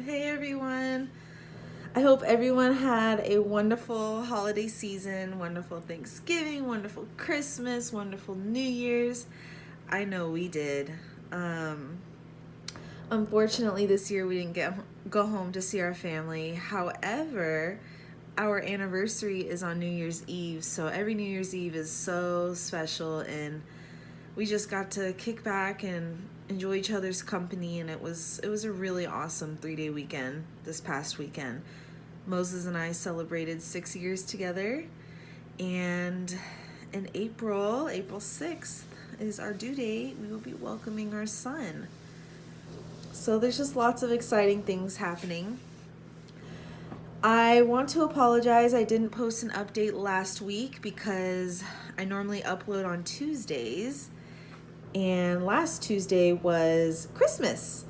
Hey everyone. I hope everyone had a wonderful holiday season, wonderful Thanksgiving, wonderful Christmas, wonderful New Year's. I know we did. Um, Unfortunately, this year we didn't go home to see our family. However, our anniversary is on New Year's Eve, so every New Year's Eve is so special, and we just got to kick back and enjoy each other's company, and it was a really awesome 3-day weekend this past weekend. Moses and I celebrated 6 years together, and in April 6th is our due date. We will be welcoming our son. So there's just lots of exciting things happening. I want to apologize. I didn't post an update last week because I normally upload on Tuesdays, and last Tuesday was Christmas.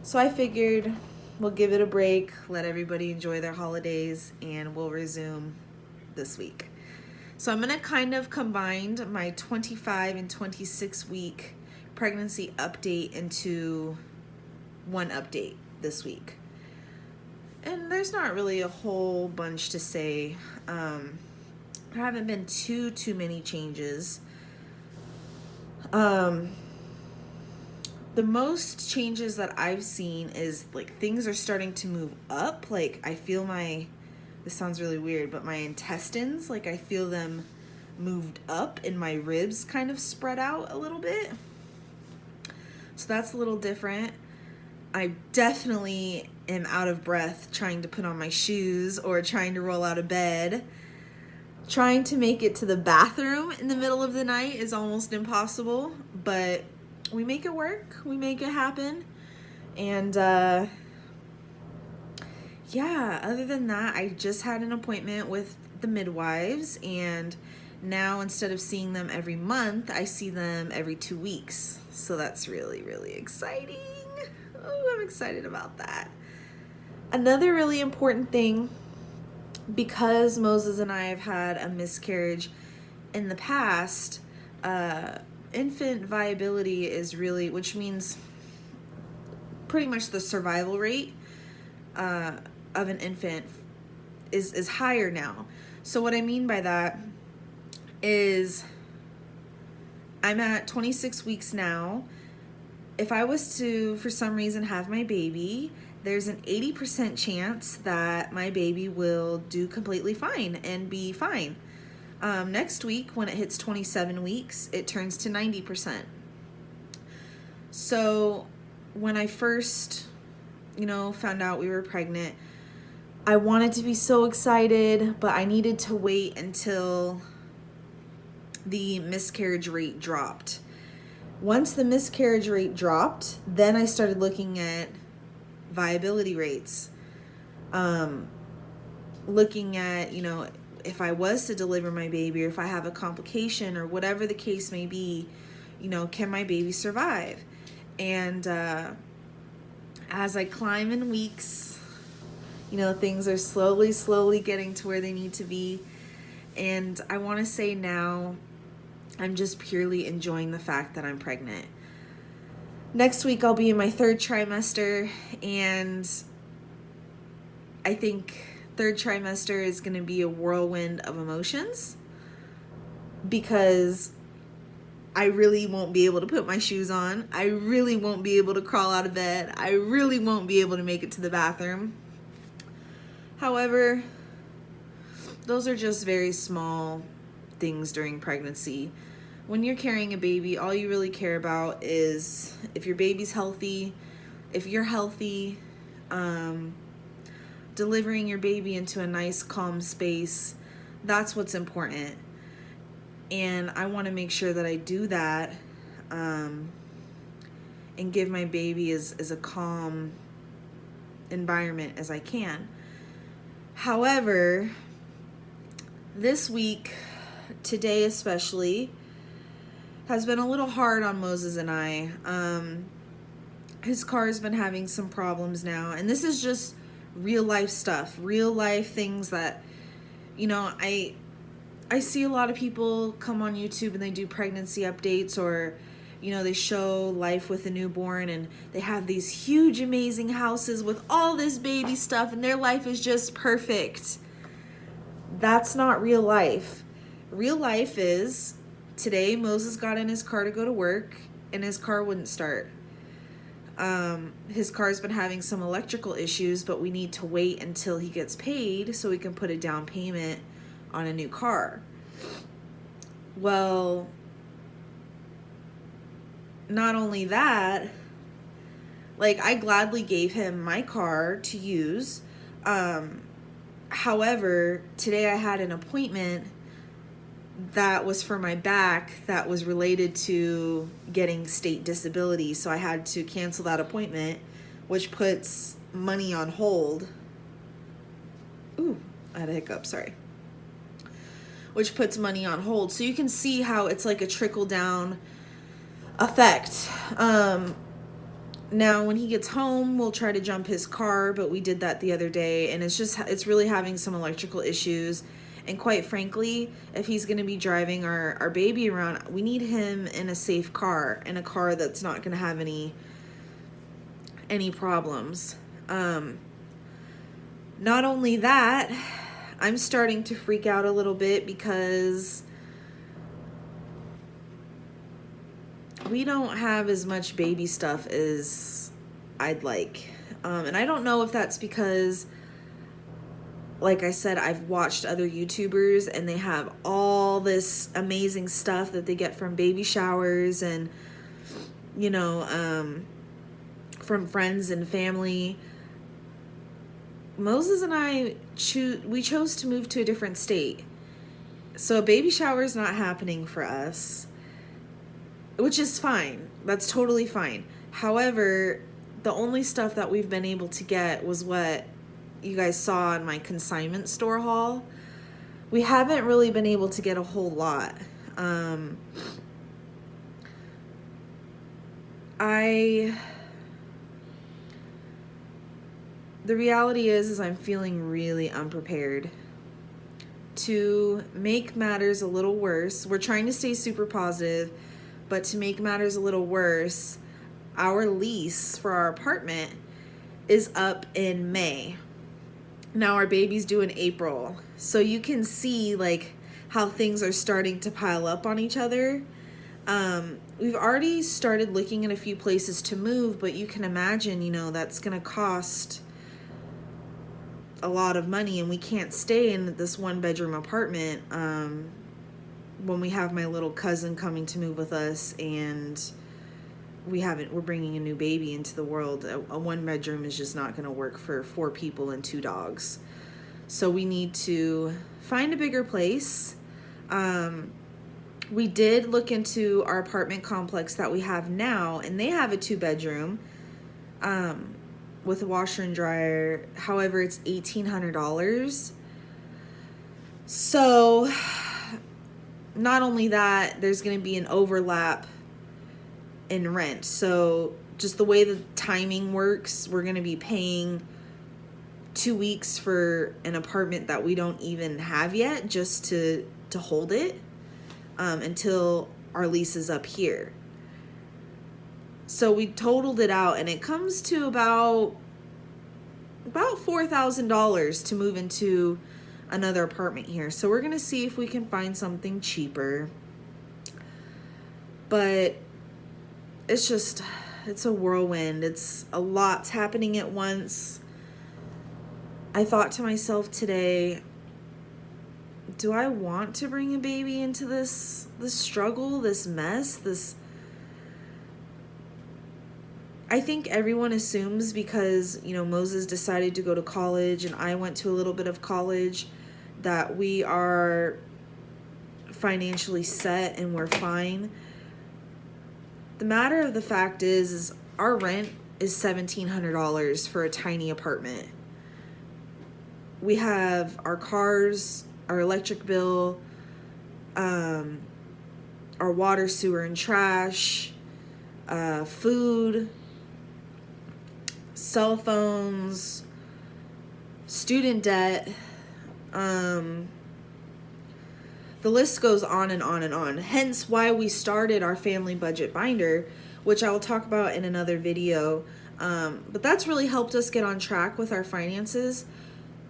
So I figured we'll give it a break, let everybody enjoy their holidays, and we'll resume this week. So I'm going to kind of combine my 25 and 26 week pregnancy update into one update this week. And there's not really a whole bunch to say. There haven't been too many changes. The most changes that I've seen is like things are starting to move up. Like I feel this sounds really weird, but my intestines, like I feel them moved up and my ribs kind of spread out a little bit. So that's a little different. I definitely am out of breath trying to put on my shoes or trying to roll out of bed. Trying to make it to the bathroom in the middle of the night is almost impossible, but we make it work. We make it happen. And yeah, other than that, I just had an appointment with the midwives, and now instead of seeing them every month, I see them every 2 weeks. So that's really, really exciting. Oh, I'm excited about that. Another really important thing, because Moses and I have had a miscarriage in the past, infant viability is really, which means pretty much the survival rate of an infant is higher now. So what I mean by that is I'm at 26 weeks now. If I was to, for some reason, have my baby, there's an 80% chance that my baby will do completely fine and be fine. Next week, when it hits 27 weeks, it turns to 90%. So when I first, found out we were pregnant, I wanted to be so excited, but I needed to wait until the miscarriage rate dropped. Once the miscarriage rate dropped, then I started looking at viability rates. Looking at, if I was to deliver my baby, or if I have a complication or whatever the case may be, can my baby survive? And as I climb in weeks, things are slowly getting to where they need to be. And I want to say now, I'm just purely enjoying the fact that I'm pregnant. Next week, I'll be in my 3rd trimester, and I think 3rd trimester is going to be a whirlwind of emotions because I really won't be able to put my shoes on. I really won't be able to crawl out of bed. I really won't be able to make it to the bathroom. However, those are just very small things during pregnancy. When you're carrying a baby, all you really care about is if your baby's healthy, if you're healthy, delivering your baby into a nice, calm space. That's what's important. And I want to make sure that I do that and give my baby as a calm environment as I can. However, this week, today especially, has been a little hard on Moses and I. His car has been having some problems now, and this is just real life stuff, real life things that, I see a lot of people come on YouTube and they do pregnancy updates, or, they show life with a newborn, and they have these huge, amazing houses with all this baby stuff, and their life is just perfect. That's not real life. Real life is, today Moses got in his car to go to work, and his car wouldn't start. His car's been having some electrical issues, but we need to wait until he gets paid so we can put a down payment on a new car. Well, not only that, like, I gladly gave him my car to use. However, today I had an appointment that was for my back that was related to getting state disability. So I had to cancel that appointment, which puts money on hold. Ooh, I had a hiccup, sorry. Which puts money on hold. So you can see how it's like a trickle down effect. Now when he gets home, we'll try to jump his car, but we did that the other day, and it's really having some electrical issues. And quite frankly, if he's going to be driving our baby around, we need him in a safe car, in a car that's not going to have any problems. Not only that, I'm starting to freak out a little bit because we don't have as much baby stuff as I'd like. And I don't know if that's because, like I said, I've watched other YouTubers and they have all this amazing stuff that they get from baby showers and, from friends and family. Moses and I chose to move to a different state. So a baby shower is not happening for us, which is fine. That's totally fine. However, the only stuff that we've been able to get was what you guys saw in my consignment store haul. We haven't really been able to get a whole lot. The reality is I'm feeling really unprepared. To make matters a little worse, we're trying to stay super positive, but to make matters a little worse, our lease for our apartment is up in May. Now our baby's due in April. So you can see like how things are starting to pile up on each other. We've already started looking at a few places to move, but you can imagine, that's going to cost a lot of money, and we can't stay in this 1-bedroom apartment when we have my little cousin coming to move with us, and we're bringing a new baby into the world. A 1-bedroom is just not going to work for 4 people and 2 dogs. So we need to find a bigger place. We did look into our apartment complex that we have now, and they have a 2-bedroom with a washer and dryer. However, it's $1,800. So not only that, there's going to be an overlap in rent. So just the way the timing works, we're going to be paying 2 weeks for an apartment that we don't even have yet, just to hold it until our lease is up here. So we totaled it out, and it comes to about $4,000 to move into another apartment here. So we're going to see if we can find something cheaper. But it's a whirlwind. It's a lot's happening at once. I thought to myself today, do I want to bring a baby into this struggle, this mess, I think everyone assumes because, Moses decided to go to college and I went to a little bit of college, that we are financially set and we're fine. The matter of the fact is our rent is $1,700 for a tiny apartment. We have our cars, our electric bill, our water, sewer, and trash, food, cell phones, student debt. the list goes on and on and on. Hence why we started our family budget binder, which I will talk about in another video. But that's really helped us get on track with our finances.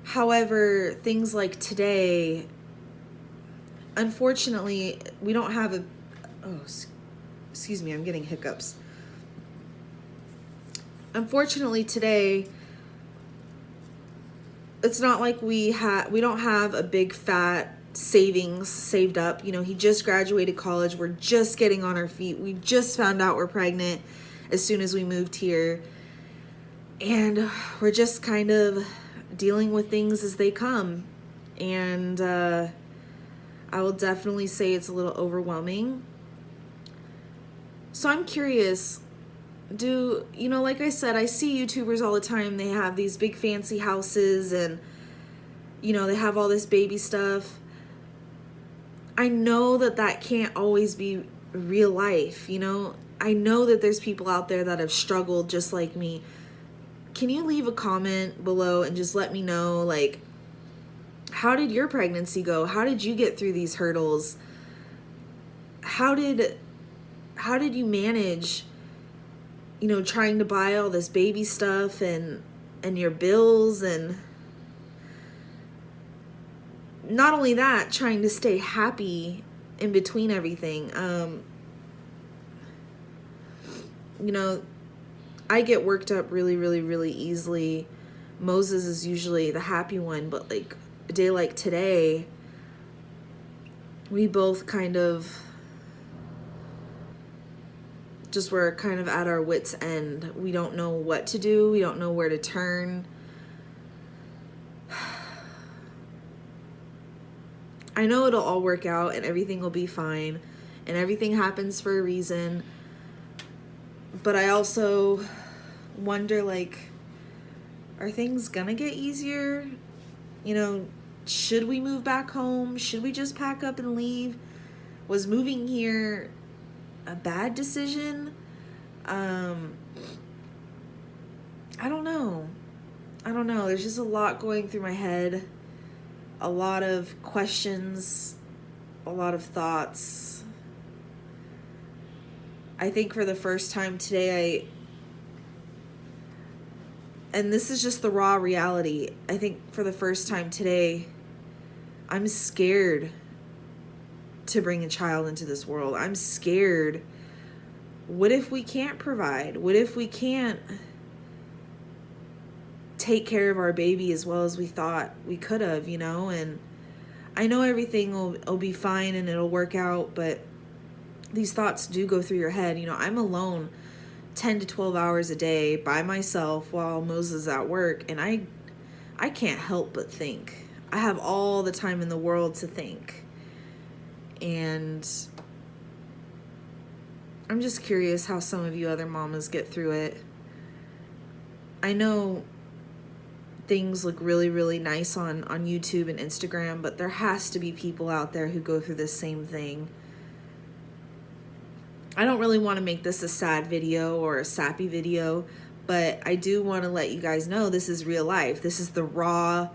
However, things like today, unfortunately, we don't have a, oh, excuse me, I'm getting hiccups. Unfortunately, today, it's not like we don't have a big fat savings saved up. You know, he just graduated college. We're just getting on our feet. We just found out we're pregnant as soon as we moved here. And we're just kind of dealing with things as they come. And I will definitely say it's a little overwhelming. So I'm curious, like I said, I see YouTubers all the time. They have these big fancy houses and, they have all this baby stuff. I know that can't always be real life, I know that there's people out there that have struggled just like me. Can you leave a comment below and just let me know, like, how did your pregnancy go? How did you get through these hurdles? How did you manage, trying to buy all this baby stuff and your bills, and not only that, trying to stay happy in between everything. I get worked up really, really, really easily. Moses is usually the happy one, but like a day like today, we both kind of just were kind of at our wits' end. We don't know what to do. We don't know where to turn. I know it'll all work out and everything will be fine and everything happens for a reason. But I also wonder, like, are things gonna get easier? Should we move back home? Should we just pack up and leave? Was moving here a bad decision? I don't know. There's just a lot going through my head. A lot of questions, a lot of thoughts. I think for the first time today, and this is just the raw reality, I think for the first time today, I'm scared to bring a child into this world. I'm scared. What if we can't provide? What if we can't take care of our baby as well as we thought we could have, and I know everything will be fine and it'll work out, but these thoughts do go through your head. I'm alone 10 to 12 hours a day by myself while Moses is at work, and I can't help but think. I have all the time in the world to think, and I'm just curious how some of you other mamas get through it. I know things look really, really nice on YouTube and Instagram, but there has to be people out there who go through the same thing. I don't really want to make this a sad video or a sappy video, but I do want to let you guys know this is real life. This is the raw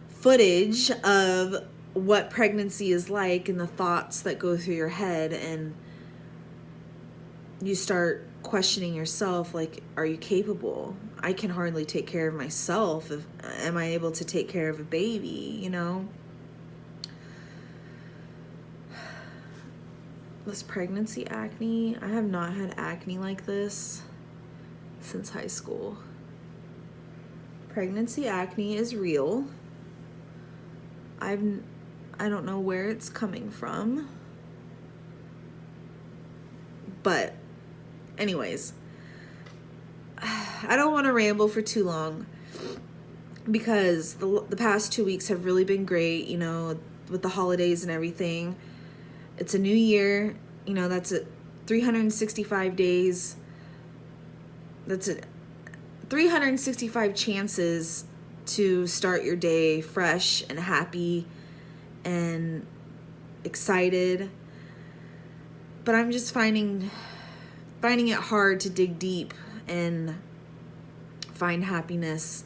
footage of what pregnancy is like and the thoughts that go through your head, and you start questioning yourself, like, are you capable? I can hardly take care of myself. Am I able to take care of a baby, This pregnancy acne, I have not had acne like this since high school. Pregnancy acne is real. I don't know where it's coming from. But anyways, I don't want to ramble for too long because the past 2 weeks have really been great, with the holidays and everything. It's a new year, that's it. 365 days. That's it. 365 chances to start your day fresh and happy and excited. But I'm just finding it hard to dig deep and find happiness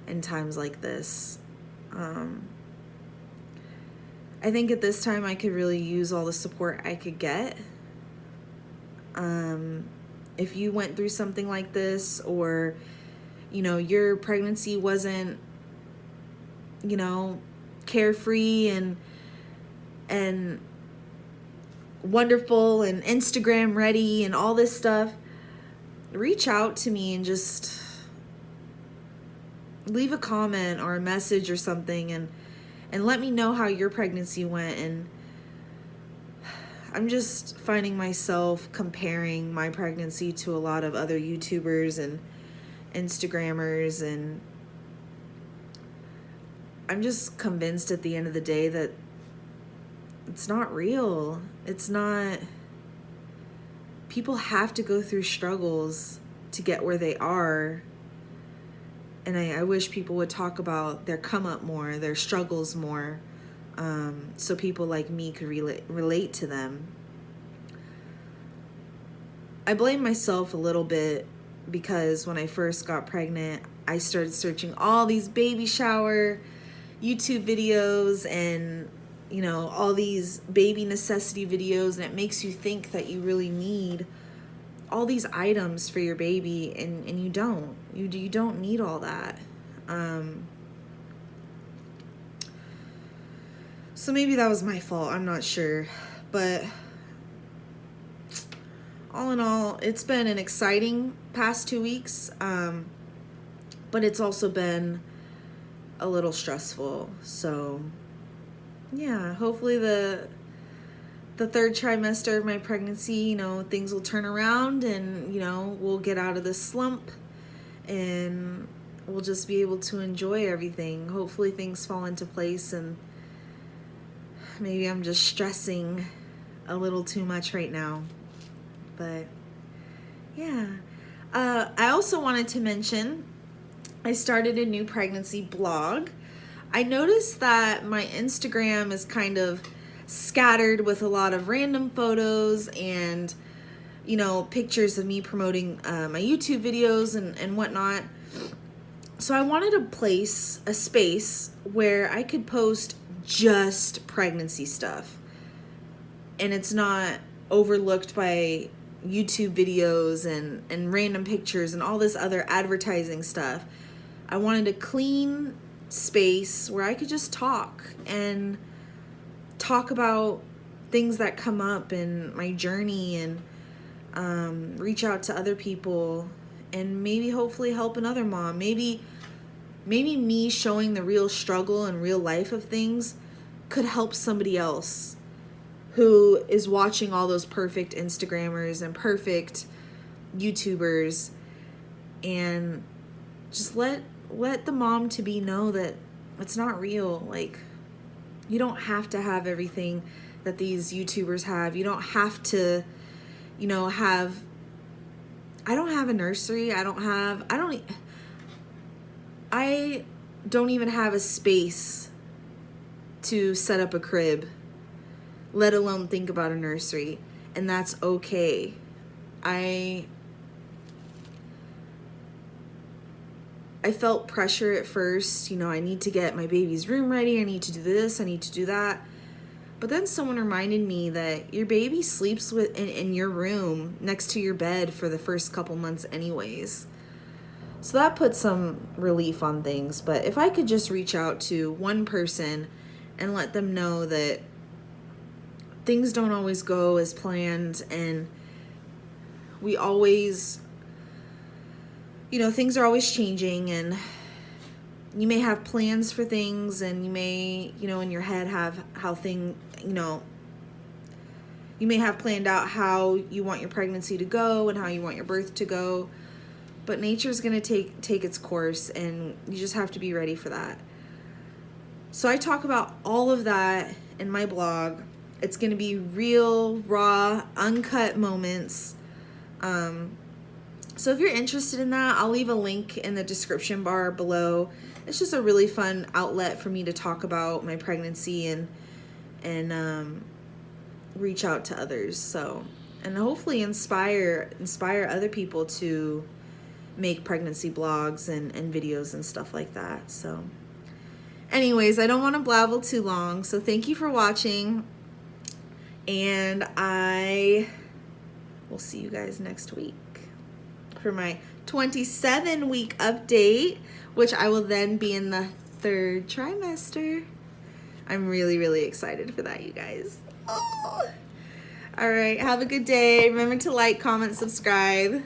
in times like this. I think at this time I could really use all the support I could get. If you went through something like this, or, you know, your pregnancy wasn't, you know, carefree and wonderful and Instagram ready and all this stuff, reach out to me and just leave a comment or a message or something, and let me know how your pregnancy went. And I'm just finding myself comparing my pregnancy to a lot of other YouTubers and Instagrammers, and I'm just convinced at the end of the day that it's not real. It's not. People have to go through struggles to get where they are. And I wish people would talk about their come up more, their struggles more, so people like me could relate to them. I blame myself a little bit because when I first got pregnant, I started searching all these baby shower YouTube videos and, you know, all these baby necessity videos, and it makes you think that you really need all these items for your baby, and you don't. You don't need all that. So maybe that was my fault. I'm not sure. But all in all, it's been an exciting past 2 weeks. But it's also been a little stressful. So yeah, hopefully the third trimester of my pregnancy, you know, things will turn around, and, you know, we'll get out of this slump and we'll just be able to enjoy everything. Hopefully things fall into place, and maybe I'm just stressing a little too much right now. But yeah. I also wanted to mention I started a new pregnancy blog. I noticed that my Instagram is kind of scattered with a lot of random photos and, you know, pictures of me promoting my YouTube videos and whatnot. So I wanted to place a space where I could post just pregnancy stuff, and it's not overlooked by YouTube videos and random pictures and all this other advertising stuff. I wanted a clean space where I could just talk about things that come up in my journey, and reach out to other people, and maybe hopefully help another mom. Maybe me showing the real struggle and real life of things could help somebody else who is watching all those perfect Instagrammers and perfect YouTubers, and just let the mom to be know that it's not real. Like, you don't have to have everything that these YouTubers have. You don't have to, you know, I don't have a nursery. I don't even have a space to set up a crib, let alone think about a nursery. And that's okay. I felt pressure at first, you know, I need to get my baby's room ready, I need to do this, I need to do that. But then someone reminded me that your baby sleeps in your room next to your bed for the first couple months anyways. So that put some relief on things. But if I could just reach out to one person and let them know that things don't always go as planned, and we always, you know, things are always changing, and you may have plans for things, and you may, you know, in your head have you may have planned out how you want your pregnancy to go and how you want your birth to go, but nature's going to take its course, and you just have to be ready for that. So I talk about all of that in my blog. It's going to be real, raw, uncut moments. So if you're interested in that, I'll leave a link in the description bar below. It's just a really fun outlet for me to talk about my pregnancy and reach out to others. So, and hopefully inspire other people to make pregnancy blogs and videos and stuff like that. So Anyways, I don't want to blabble too long, so thank you for watching, and I will see you guys next week for my 27-week update, which I will then be in the 3rd trimester. I'm really, really excited for that, you guys. Oh. All right, have a good day. Remember to like, comment, subscribe.